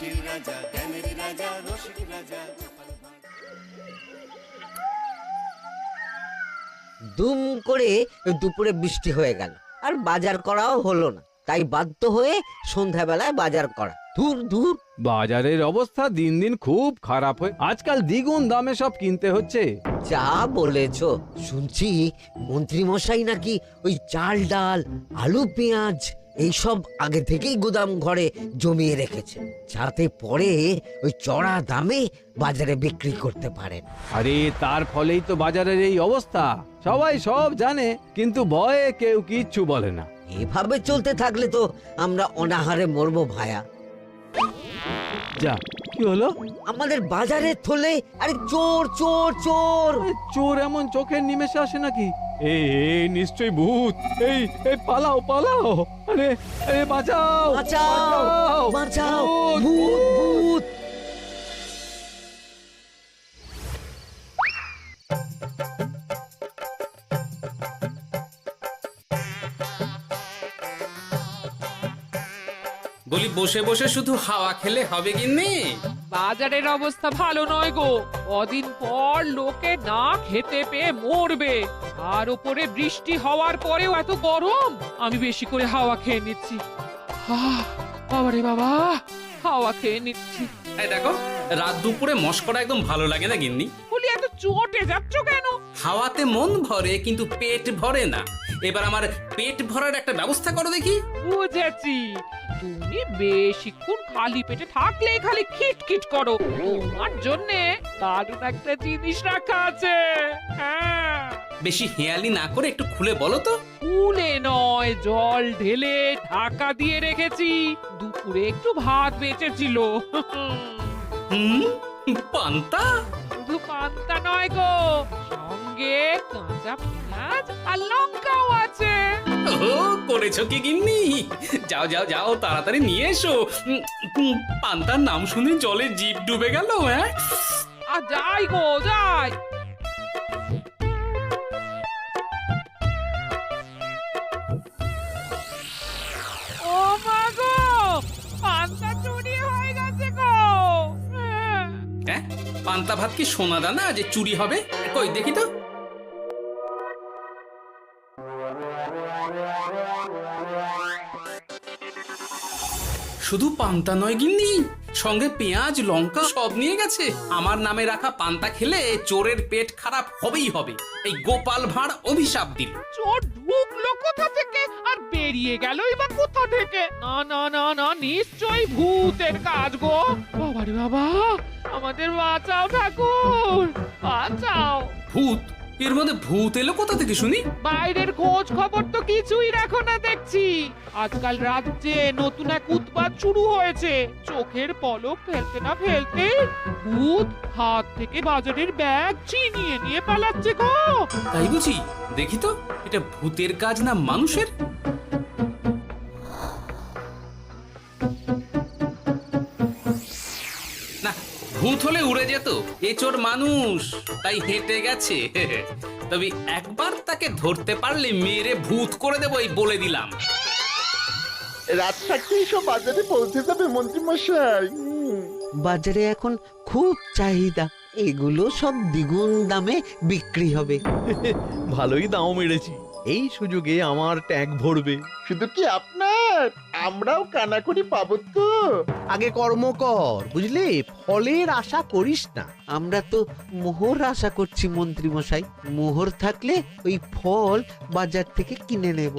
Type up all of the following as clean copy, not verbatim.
হাসির রাজা, জ্ঞানের রাজা, রসিক রাজা। দুম করে দুপুরে বৃষ্টি হয়ে গেল, আর বাজার করাও হলো না। তাই বাধ্য হয়ে সন্ধ্যাবেলায় বাজার করা। ধুর ধুর। বাজারের অবস্থা দিন দিন খুব খারাপ হয়ে আজকাল দ্বিগুণ দামে সব কিনতে হচ্ছে। যা বলেছ। শুনছি মন্ত্রী মশাই নাকি ওই চাল ডাল আলু পেঁয়াজ এইসব আগে থেকেই গুদাম ঘরে জমিয়ে রেখেছে, যাতে পরে ওই চড়া দামে বাজারে বিক্রি করতে পারেন। আরে তার ফলেই তো বাজারের এই অবস্থা। সবাই সব জানে, কিন্তু ভয়ে কেউ কিচ্ছু বলে না। এভাবে চলতে থাকলে তো আমরা অনাহারে মরবো ভায়া। যা, কি হলো? আমাদের বাজারে থলে আরে চোর চোর চোর। এ, চোর এমন চোখের নিমেষে আসে নাকি? এই নিশ্চয়ই ভূত। এই এই পালাও পালাও। আরে আরে বাঁচাও বাঁচাও বাঁচাও, ভূত ভূত। বলি বসে বসে শুধু হাওয়া খেলে হবে গিন্নি? বাজারের অবস্থা ভালো নয় গো। কদিন পর লোকে না খেতে পেয়ে মরবে। আর উপরে বৃষ্টি হওয়ার পরেও এত গরম। আমি বেশি করে হাওয়া খেয়ে নিচ্ছি। বাবারে বাবা, হাওয়া খেয়ে নিচ্ছি। এই দেখো, রাত দুপুরে মস্করা একদম ভালো লাগে না গিন্নি। বলি এত চটে যাচ্ছ কেন? হাওয়াতে মন ভরে কিন্তু পেট ভরে না। এবার আমার পেট ভরার একটা ব্যবস্থা করো দেখি। বুঝেছি, তুমি বেশিক্ষণ খালি পেটে থাকলে খালি খিটখিট করো। তোমার জন্যে দারুণ একটা জিনিস রাখা আছে। হ্যাঁ, বেশি হেয়ালি না করে একটু খুলে বলো তো। ফুলে নয়, জল ঢেলে ঢাকা দিয়ে রেখেছি। দুপুরে একটু ভাত বেঁচেছিল। হুম, পান্তা? শুধু পান্তা নয় গো, সঙ্গে কাঁচা পেঁয়াজ আর লঙ্কাও আছে। ও, করেছো কি গিন্নি? যাও যাও যাও, তাড়াতাড়ি নিয়ে এসো। পান্তার নাম শুনে জলে জিভ ডুবে গেল। হ্যাঁ, আর যাই গো যাই। ও মা গো, পান্তা চুরি হয়ে গেছে গো। হ্যাঁ, পান্তা ভাত কি সোনা দানা যে চুরি হবে? কই দেখি তো। শুধু পান্তা নয় গিন্নি, সঙ্গে পেঁয়াজ লঙ্কা সব নিয়ে গেছে। আমার নামে রাখা পান্তা খেলে চোরের পেট খারাপ হবেই হবে। এই গোপাল ভাঁড় অভিশাপ দিল। চোর ঢুকলো কোথা থেকে আর বেরিয়ে গেলই বা কোথা থেকে? না না না না, নিশ্চয়ই ভূতের কাজ গো। বাবারে বাবা, আমাদের বাঁচাও ঠাকুর, বাঁচাও। ভূত? এর মধ্যে ভূত এলো কোথা থেকে শুনি? বাইরের খোঁজ খবর তো কিছুই রাখো না দেখছি। আজকাল রাজ্যে নতুন এক উৎপাত শুরু হয়েছে। চোখের পলক ফেলতে না ফেলতে ভূত হাত থেকে বাজারের ব্যাগ ছিনিয়ে নিয়ে পালাচ্ছে গো। তাই বুঝি? দেখি তো, এটা ভূতের কাজ না মানুষের? না, ভূত হলে উড়ে যেত। এ চোর মানুষ, তাই হেঁটে গেছে। তবে একবার তাকে ধরতে পারলে মেরে ভূত করে দেবো, এই বলে দিলাম। রাত থাকতেই সব বাজারে পৌঁছে যাবে মন্ত্রী মশাই। বাজারে এখন খুব চাহিদা, এগুলো সব দ্বিগুণ দামে বিক্রি হবে। ভালোই দাম মেরেছি, এই সুযোগে আমার ট্যাঙ্ক ভরবে। শুধু কি আপনার, আমরাও কানাকড়ি পাবো তো। আগে কর্ম কর, বুঝলি? ফলের আশা করিস না। আমরা তো মোহর আশা করছি মন্ত্রী মশাই। মোহর থাকলে ওই ফল বাজার থেকে কিনে নেব।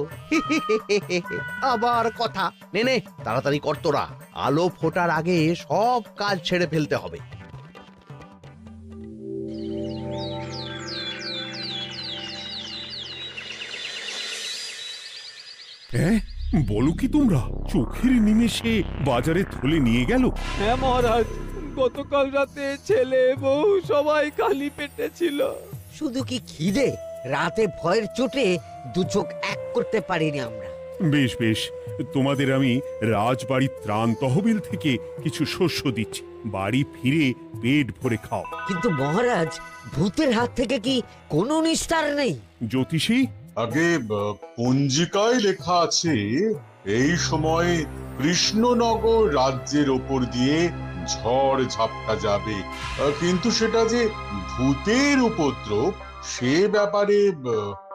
আবার কথা, নে নে তাড়াতাড়ি কর তোরা, আলো ফোটার আগে সব কাজ ছেড়ে ফেলতে হবে। হ্যাঁ, বলো কি তোমরা? চোখের নিমেষে বাজারে থলে নিয়ে গেল? হ্যাঁ মহারাজ, গতকাল রাতে ছেলে বউ সবাই খালি পেটে ছিল। শুধু কি খিদে, রাতে ভয়ের চোটে দু চোখ এক করতে পারিনি আমরা। বেশ বেশ, তোমাদের আমি রাজবাড়ির ত্রাণ তহবিল থেকে কিছু শস্য দিচ্ছি। বাড়ি ফিরে পেট ভরে খাও। কিন্তু মহারাজ, ভূতের হাত থেকে কি কোনো নিস্তার নেই? জ্যোতিষী, আগে পঞ্জিকায় লেখা আছে এই সময় কৃষ্ণনগর রাজ্যের ওপর দিয়ে ঝড় ঝাপটা যাবে, কিন্তু সেটা যে ভূতের উপদ্রব সে ব্যাপারে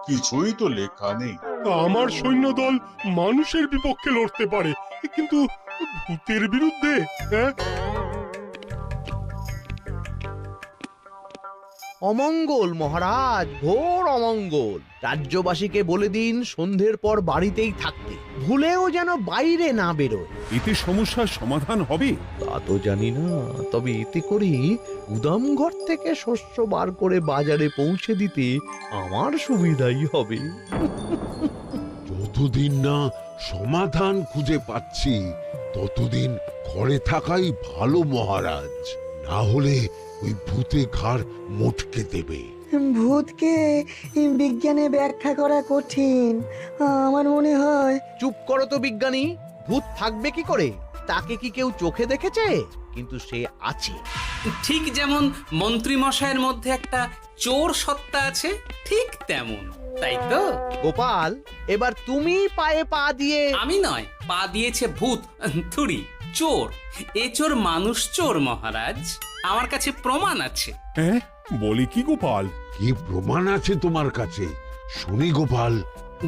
কিছুই তো লেখা নেই। আমার সৈন্যদল মানুষের বিপক্ষে লড়তে পারে, কিন্তু ভূতের বিরুদ্ধে? হ্যাঁ, অমঙ্গল মহারাজ, ঘোর অমঙ্গল। রাজ্যবাসীকে বলে দিন সন্ধ্যের পর বাড়িতেই থাকতে, ভুলেও যেন বাইরে না বেরোয়। এতে সমস্যার সমাধান হবে? তা তো জানি না, তবে এতে করে গুদামঘর থেকে শস্য বার করে বাজারে পৌঁছে দিতে আমার সুবিধাই হবে। যতদিন না সমাধান খুঁজে পাচ্ছি ততদিন ঘরে থাকাই ভালো মহারাজ, না হলে ওই ভূতে ঘাড় মোটকে দেবে। ভূতকে বিজ্ঞানে ব্যাখ্যা করা কঠিন, আমার মনে হয়। চুপ করো তো বিজ্ঞানী, ভূত থাকবে কি করে? তাকে কি কেউ চোখে দেখেছে? কিন্তু সে আছে। ঠিক যেমন মন্ত্রী মশাইয়ের মধ্যে একটা চোর সত্তা আছে, ঠিক তেমন, তাই তো? গোপাল, এবার তুমি পায়ে পা দিয়ে। আমি নয়, পা দিয়েছে ভূত, থুড়ি চোর। এ চোর মানুষ চোর মহারাজ, আমার কাছে প্রমাণ আছে। হ্যাঁ, বলে কি গোপাল? কি প্রমাণ আছে তোমার কাছে? শুনি গোপাল।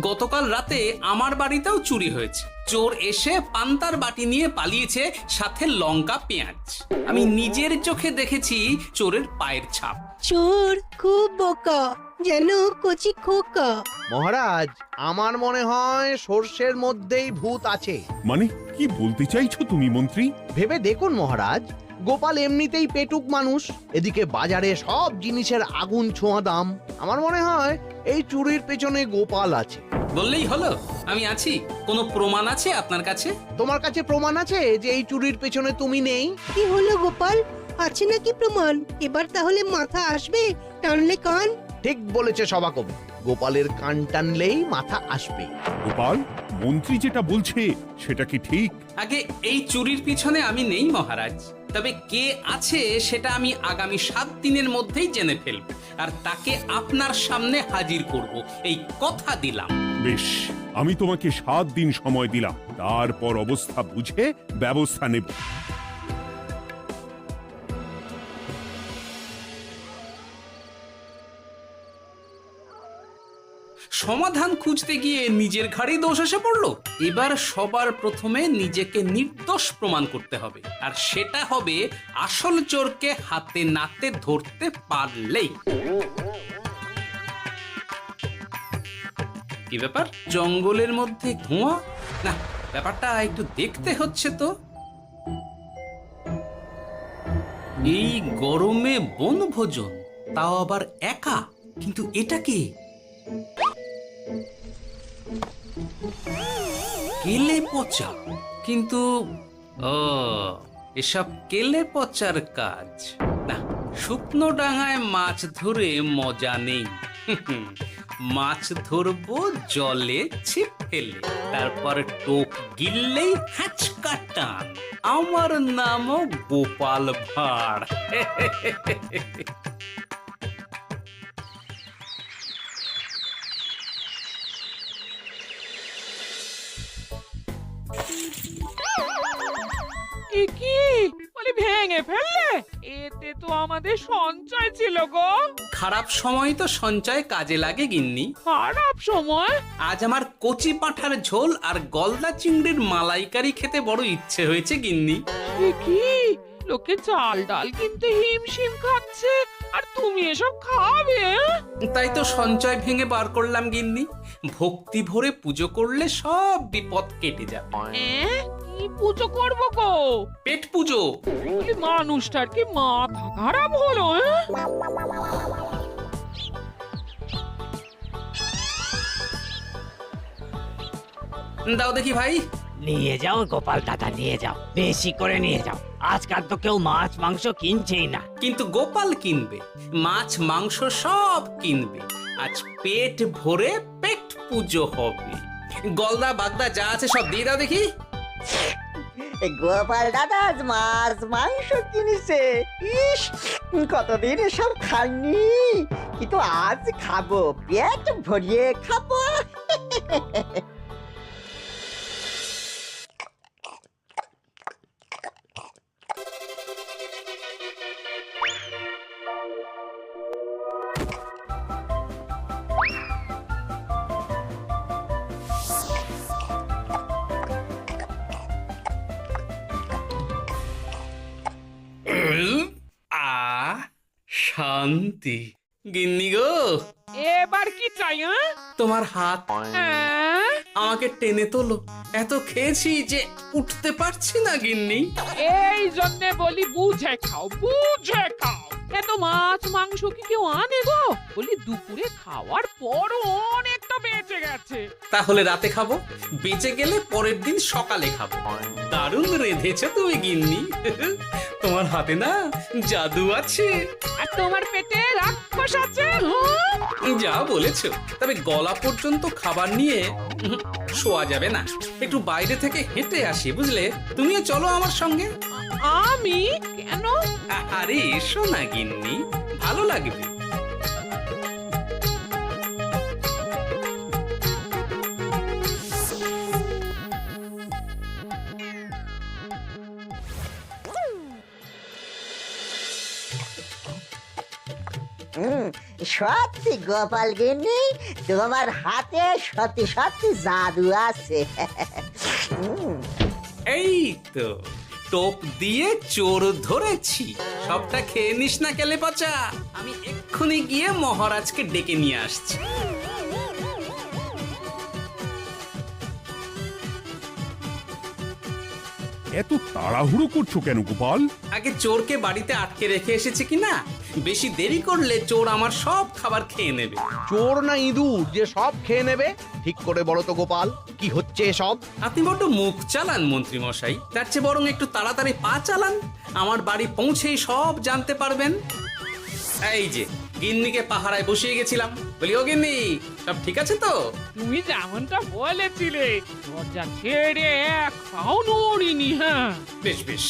গতকাল রাতে আমার বাড়িতেও চুরি হয়েছে। চোর এসে পান্তার বাটি নিয়ে পালিয়েছে, সাথে লঙ্কা পেঁয়াজ। আমি নিজের চোখে দেখেছি চোরের পায়ের ছাপ। চোর খুব বোকা, যেন কচি খোকা। মহারাজ, আমার মনে হয় সর্ষের মধ্যেই ভূত আছে। মানে কি বলতে চাইছো তুমি মন্ত্রী? ভেবে দেখুন মহারাজ, গোপাল এমনিতেই পেটুক মানুষ, এদিকে বাজারে সব জিনিসের আগুন ছোঁয়া দাম। আমার মনে হয় এই চুরির পেছনে গোপাল আছে। বললেই হলো আমি আছি। কোনো প্রমাণ আছে আপনার কাছে? তোমার কাছে প্রমাণ আছে যে এই চুরির পেছনে তুমি নেই? কি হলো গোপাল, আছে নাকি প্রমাণ? এবার তাহলে মাথা আসবে, টানলে কান। ঠিক বলেছে সভাকবি, গোপালের কান টানলেই মাথা আসবে। গোপাল, মন্ত্রী যেটা বলছে সেটা কি ঠিক? আগে এই চুরির পিছনে আমি নেই মহারাজ, তবে কে আছে সেটা আমি আগামী 7 দিনের মধ্যেই জেনে ফেলব, আর তাকে আপনার সামনে হাজির করব, এই কথা দিলাম। বেশ, আমি তোমাকে 7 দিন সময় দিলাম, তারপর অবস্থা বুঝে ব্যবস্থা নেব। সমাধান খুঁজতে গিয়ে নিজের ঘাড়েই দোষ এসে পড়লো। এবার সবার প্রথমে নিজেকে নির্দোষ প্রমাণ করতে হবে, আর সেটা হবে আসল চোরকে হাতে নাতে ধরতে পারলেই। কি ব্যাপার, জঙ্গলের মধ্যে ধোঁয়া? না, ব্যাপারটা একটু দেখতে হচ্ছে তো। এই গরমে বনভোজন, তাও আবার একা, কিন্তু এটা কি? কেলে পচা, কিন্তু এসব কেলে পচার কাজ না। শুকনো ডাঙায় মাছ ধরে মজা নেই। মাছ ধরবো জলে ছিপ ফেলে, তারপর টোপ গিললেই হ্যাঁচকা টান। আমার নামও গোপাল ভাঁড়। কি বলি, ভেঙে ফেললে? এতে তো আমাদের সঞ্চয় ছিল গো। খারাপ সময় তো সঞ্চয় কাজে লাগে গিন্নি। খারাপ সময়? আজ আমার কচি পাঁঠার ঝোল আর গলদা চিংড়ির মালাইকারি খেতে বড় ইচ্ছে হয়েছে গিন্নি। কি লোকে চাল ডাল কিনতে হিমশিম খাচ্ছে, আর তুমি এসব খাবে? তাই তো সঞ্চয় ভেঙে বার করলাম গিন্নি। ভক্তি ভরে পুজো করলে সব বিপদ কেটে যাবে। কি পুজো করবো গো? পেট পুজো। মানুষটার কি মাথা খারাপ হলো? দাও দেখি ভাই। নিয়ে যাও গোপাল দাদা, নিয়ে যাও, বেশি করে নিয়ে যাও। আজকাল তো কেউ মাছ মাংস কিনছেই না। কিন্তু গোপাল কিনবে, মাছ মাংস সব কিনবে। আজ পেট ভরে পেট পুজো হবে। গলদা বাগদা যা আছে সব দিয়ে দাও দেখি। গোপাল দাদা আজ মাছ মাংস কিনেছে। ইস, কতদিন এসব খাইনি, কিন্তু আজ খাবো, পেট ভরিয়ে খাবো। শান্তি। গিন্নি গো, এবার কি চাই? তোমার হাত হ্যাঁ? আমাকে টেনে তোলো। এত খেয়েছি যে উঠতে পারছি না গিন্নি। এই জন্যে বলি বুঝে খাও, বুঝে খাও। এত মাছ মাংস কি কেউ আনে গো? বলি দুপুরে খাওয়ার পরও অনেকটা বেঁচে গেছে। তাহলে রাতে খাবো, বেঁচে গেলে পরের দিন সকালে খাবো। দারুণ রেঁধেছো তুমি গিন্নি। তোমার হাতে না জাদু আছে। আর তোমার পেটে রাক্ষস আছে। যা বলেছো, তবে গলা পর্যন্ত খাবার নিয়ে শোয়া যাবে না। একটু বাইরে থেকে হেঁটে আসি, বুঝলে? তুমিও চলো আমার সঙ্গে। আমি কেন? আরে এসো না গিন্নি, ভালো লাগবে। সত্যি গোপাল গিন্নি, তোমার হাতে সত্যি সত্যি জাদু আছে। এই তো টোপ দিয়ে চোর ধরেছি। সবটা খেয়ে নিস না কেলে পচা। আমি এক্ষুনি গিয়ে মহারাজকে ডেকে নিয়ে আসছি। এত তাড়াহুড়ো করছো কেন গোপাল? আগে চোরকে বাড়িতে আটকে রেখে এসেছে কিনা, বেশি দেরি করলে চোর আমার সব খাবার খেয়ে নেবে। চোর না ইঁদুর যে সব খেয়ে নেবে? ঠিক করে বলো তো গোপাল, কি হচ্ছে এসব? আপনি বড্ড মুখ চালান মন্ত্রী মশাই, তার চেয়ে বরং একটু তাড়াতাড়ি পা চালান। আমার বাড়ি পৌঁছেই সব জানতে পারবেন। এই যে গিন্নিকে পাহারায় বসিয়ে গেছিলাম, বলি ও গিন্নি, সব ঠিক আছে তো? তুমি যেমনটা বলেছিলে, দরজা ছেড়ে এক পাও নড়িনি। হ্যাঁ, বেশ বেশ।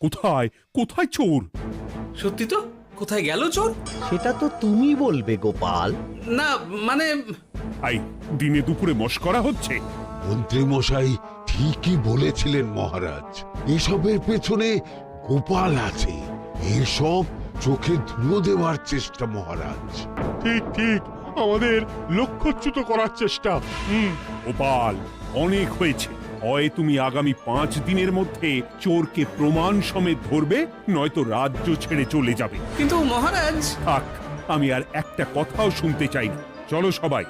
কোথায় কোথায় চোর? সত্যি তো, কোথায় গেল চোর? সেটা তো তুমি বলবে গোপাল। না মানে আই দিনে দুপুরে মশকরা হচ্ছে। মন্ত্রী মশাই ঠিকই বলেছিলেন মহারাজ, এসবের পেছনে গোপাল আছে। এসব চোখে ধুলো দেওয়ার চেষ্টা মহারাজ। ঠিক ঠিক, আমাদের লক্ষ্যচ্যুত করার চেষ্টা। গোপাল, অনেক হয়েছে। হয় তুমি আগামী 5 দিনের মধ্যে চোরকে প্রমাণ সমেত ধরবে, নয়তো রাজ্য ছেড়ে চলে যাবে। কিন্তু মহারাজ। থাক, আমি আর একটা কথাও শুনতে চাই না। চলো সবাই।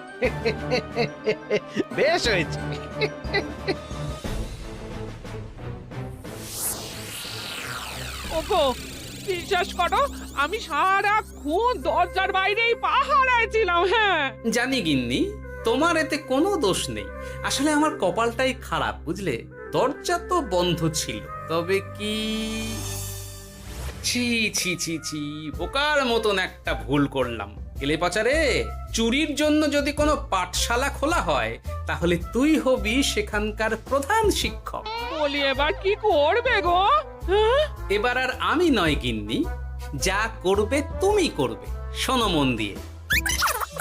বেশ হয়েছে। ওগো, বিশ্বাস করো, আমি সারাক্ষণ দরজার বাইরেই পাহারায় ছিলাম। হ্যাঁ, জানি গিন্নি, তোমার এতে কোনো দোষ নেই। আসলে আমার কপালটাই খারাপ, বুঝলে? দরজা তো বন্ধ ছিল, তবে কি ছি ছি ছি ছি, বোকার মতন একটা ভুল করলাম। এলে পাচারে, চুরির জন্য যদি কোনো পাঠশালা খোলা হয়, তাহলে তুই হবি সেখানকার প্রধান শিক্ষক। বলি এবার কি করবে গো? হ্যাঁ? এবার আর আমি নয় গিন্নি, যা করবে তুমি করবে। শোনো মন দিয়ে।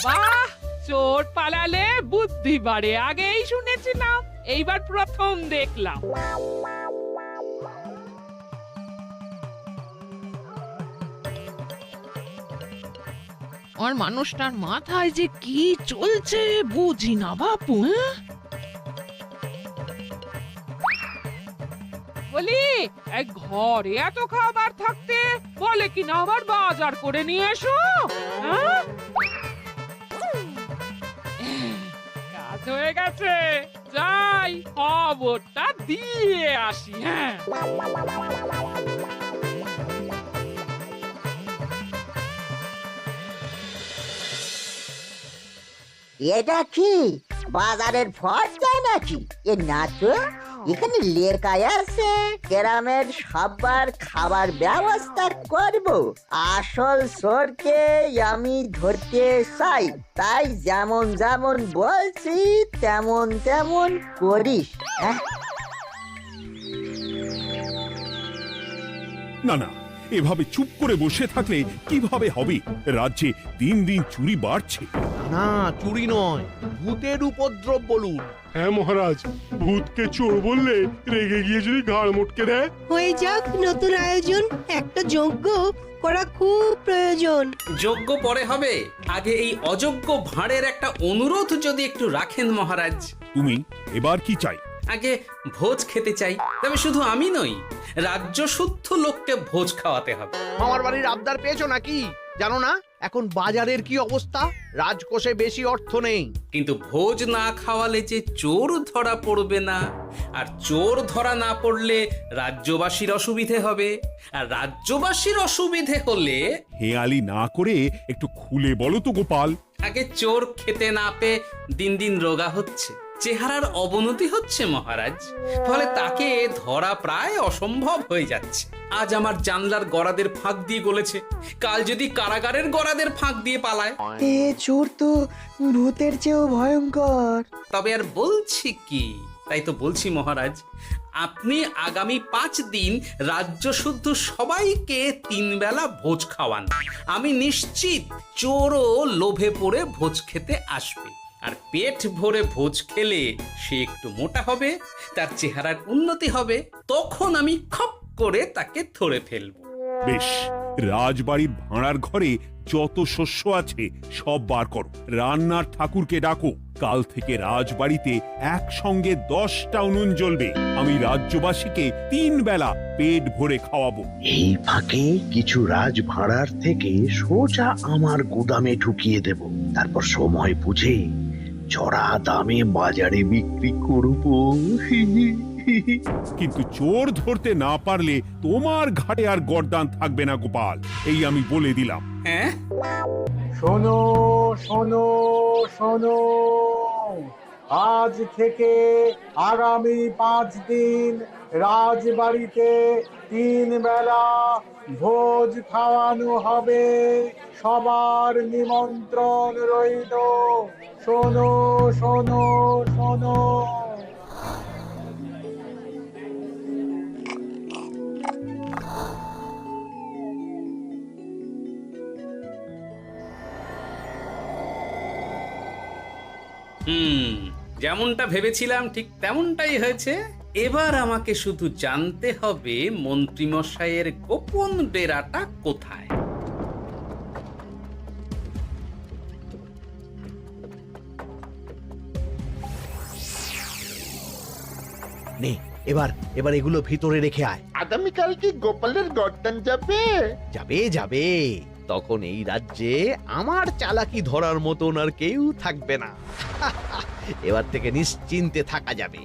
বাহ, চোর পালালে বুদ্ধি বাড়ে, আগেই শুনেছিলাম, এইবার প্রথম দেখলাম। আর মানুষটার মাথায় যে কি চলছে বুঝি না বাপু। বলি, এক ঘরে এত খাবার থাকতে বলে কি না আবার বাজার করে নিয়ে এসো। হ্যাঁ? কাজ হয়ে গেছে, যাই খবরটা দিয়ে আসি। হ্যাঁ, এটা কি বাজারের ফর্দা নাকি? এ না তো, এখানে লেখা আছে গ্রামের সবার খাবার ব্যবস্থা করব। আসল চোরকে আমি ধরতে চাই, তাই যেমন যেমন বলছি তেমন তেমন করিস। না না, এভাবে চুপ করে বসে থাকলে কিভাবে হবে? রাজ্যে দিন দিন চুরি বাড়ছে। না, চুরি নয়, ভূতের উপদ্রব বলুন। হ্যাঁ মহারাজ, ভূতকে চোর বললে রেগে গিয়ে যদি ঘাড় মোটকে দেয়। হয়ে যাক নতুন আয়োজন, একটা যজ্ঞ করা খুব প্রয়োজন। যোগ্য পরে হবে, আগে এই অযোগ্য ভাঁড়ের একটা অনুরোধ যদি একটু রাখেন মহারাজ। তুমি এবার কি চাই? আগে ভোজ খেতে চাই, তবে শুধু আমি নই, রাজ্য শুদ্ধ লোককে ভোজ খাওয়াতে হবে। আমার বাড়ির আবদার পেয়েছো নাকি? জানো না এখন বাজারের কি অবস্থা? রাজকোষে বেশি অর্থ নেই। কিন্তু ভোজ না খাওয়ালে যে চোর ধরা পড়বে না, আর চোর ধরা না পড়লে রাজ্যবাসীর অসুবিধে হবে, আর রাজ্যবাসীর অসুবিধে হলে হেয়ালি না করে একটু খুলে বলো তো গোপাল। আগে চোর খেতে না পেয়ে দিন দিন রোগা হচ্ছে, চেহারার অবনতি হচ্ছে মহারাজ, ফলে তাকে ধরা প্রায় অসম্ভব হয়ে যাচ্ছে। আজ আমার জানলার গড়াদের ফাঁক দিয়ে গলেছে, কাল যদি কারাগারের গড়াদের ফাঁক দিয়ে পালায়। এ চোর তো ভূতের চেয়েও ভয়ঙ্কর। তবে আর বলছি কি, তাই তো বলছি মহারাজ, আপনি আগামী 5 দিন রাজ্য শুদ্ধ সবাইকে 3 বেলা ভোজ খাওয়ান। আমি নিশ্চিত চোরও লোভে পড়ে ভোজ খেতে আসবে, আর পেট ভরে ভোজ খেলে সে একটু মোটা হবে, তার চেহারার উন্নতি হবে, তখন আমি খপ করে তাকে ধরে ফেলবো। বেশ, রাজবাড়ির ভাড়ার ঘরে যত শস্য আছে সব বার করো, রান্নার ঠাকুরকে ডাকো। কাল থেকে রাজবাড়িতে একসঙ্গে 10টা উনুন জ্বলবে। আমি রাজ্যবাসীকে 3 বেলা পেট ভরে খাওয়াবো। এই ফাঁকে কিছু রাজ ভাড়ার থেকে সোজা আমার গুদামে ঢুকিয়ে দেব, তারপর সময় বুঝে চড়া দামে বাজারে বিক্রি করব। কিন্তু চোর ধরতে না পারলে তোমার ঘাটে আর গর্দান থাকবে না গোপাল, এই আমি বলে দিলাম। হ্যাঁ, শোনো শোনো শোনো, আজ থেকে আগামী 5 দিন রাজবাড়িতে 3 বেলা ভোজ খাওয়ানো হবে, সবার নিমন্ত্রণ রইল। শোনো শোনো শোনো। যেমনটা ভেবেছিলাম ঠিক তেমনটাই হয়েছে। এবার আমাকে শুধু জানতে হবে মন্ত্রীমশাইয়ের গোপন ডেরাটা কোথায়। নে, এবার এগুলো ভিতরে রেখে আয়। আগামীকাল কি গোপালের গর্দান যাবে? যাবে যাবে, তখন এই রাজ্যে আমার চালাকি ধরার মতন আর কেউ থাকবে না। এবার থেকে নিশ্চিন্তে থাকা যাবে।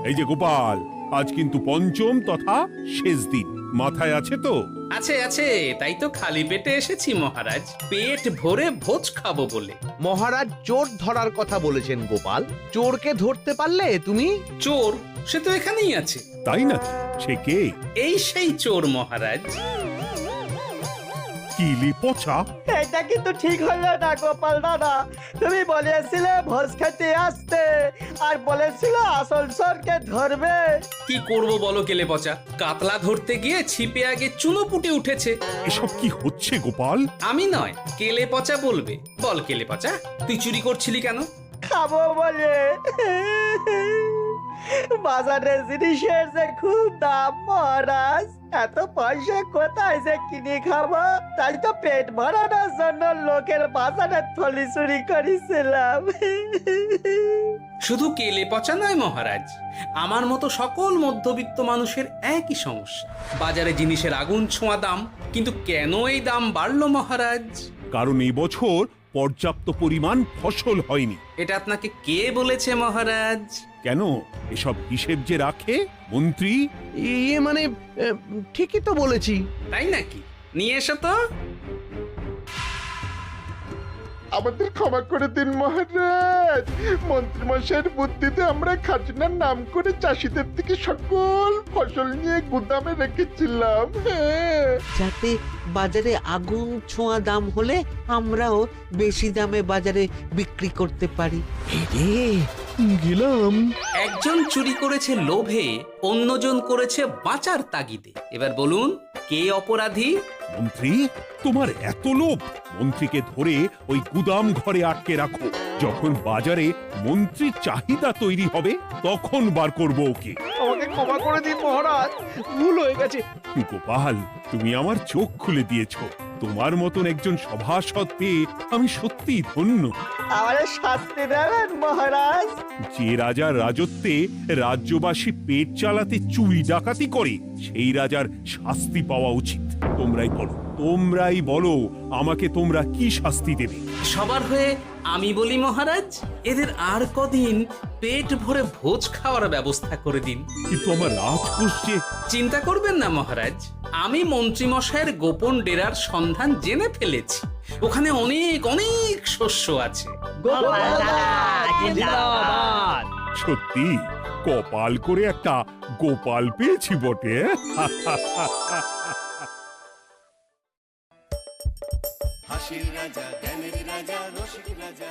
এই যে গোপাল, আজ কিন্তু পঞ্চম তথা শেষ দিন, মাথায় আছে তো? আছে আছে, তাই তো খালি পেটে এসেছি মহারাজ, পেট ভরে ভোজ খাবো বলে। মহারাজ চোর ধরার কথা বলেছেন গোপাল, চোরকে ধরতে পারলে তুমি? চোর সে তো এখানেই আছে। তাই নাকি? সে কে? এই সেই চোর মহারাজ। কিলি পচা, এটা কিন্তু ঠিক হলো না গোপাল দাদা। তুমি বলেছিলে ভোজ খেতে আসতে, আর বলেছিলে আসল চোরকে ধরবে। কি করব বলো কেলে পচা, কাতলা ধরতে গিয়ে ছিপে আগে চুনো পুটে উঠেছে। এসব কি হচ্ছে গোপাল? আমি নয়, কেলে পচা বলবে। বল কেলে পচা, তুই চুরি করছিলি কেন? খাবো বলে। বাজারে জিনিসের যে খুব দাম মহারাজ, এত পয়সা কোথায় যে কিনে খাবো, তাই তো পেট ভরানোর জন্য লোকের বাজারে থলি চুরি করেছিলাম। শুধু কেলে পচা নয় মহারাজ, আমার মতো সকল মধ্যবিত্ত মানুষের একই সমস্যা। বাজারে জিনিসের আগুন ছোঁয়া দাম, কিন্তু কেন এই দাম বাড়লো মহারাজ? কারণ এই বছর পর্যাপ্ত পরিমাণ ফসল হয়নি। এটা আপনাকে কে বলেছে মহারাজ? কেন, এসব হিসেব যে রাখে মন্ত্রী। ইয়ে মানে ঠিকই তো বলেছি। তাই নাকি? নিয়ে এসো তো। আমাদের ক্ষমা করে দিন মহারাজ। মন্ত্রীমশাইয়ের বুদ্ধিতে আমরা খাজনার নাম করে চাষিদের থেকে সকল ফসল নিয়ে গুদামে রেখেছিলাম। হ্যাঁ। যাতে বাজারে আগুন ছোঁয়া দাম হলে আমরাও বেশি দামে বাজারে বিক্রি করতে পারি। গেলাম। একজন চুরি করেছে লোভে, অন্যজন করেছে বাঁচার তাগিদে। এবার বলুন কে অপরাধী? মন্ত্রী, তোমার এত লোভ! মন্ত্রীকে ধরে ওই গুদাম ঘরে আটকে রাখো। যখন বাজারে মন্ত্রীর চাহিদা তৈরি হবে তখন বার করবো ওকে। আমাকে ক্ষমা করে দিন মহারাজ, ভুল হয়ে গেছে। গোপাল, তুমি আমার চোখ খুলে দিয়েছো। তোমার মতন একজন সভাসদ পেয়ে আমি সত্যিই ধন্য। আমারে শাস্তি দেবেন মহারাজ? যে রাজার রাজত্বে রাজ্যবাসী পেট চালাতে চুরি ডাকাতি করে সেই রাজার শাস্তি পাওয়া উচিত। তোমরাই বলো আমাকে তোমরা কি শাস্তি দেবে? সবার হয়ে আমি বলি মহারাজ, এদের আর কদিন পেট ভরে ভোজ খাওয়ার ব্যবস্থা করে দিন। কিন্তু আমার রাজকোষ যে... চিন্তা করবেন না মহারাজ, আমি মন্ত্রীমশাইয়ের গোপন ডেরার সন্ধান জেনে ফেলেছি। ওখানে অনেক অনেক শস্য আছে। সত্যি কপাল করে একটা গোপাল পেয়েছি বটে। হাসির রাজা জ্ঞানের রাজা রসিক রাজা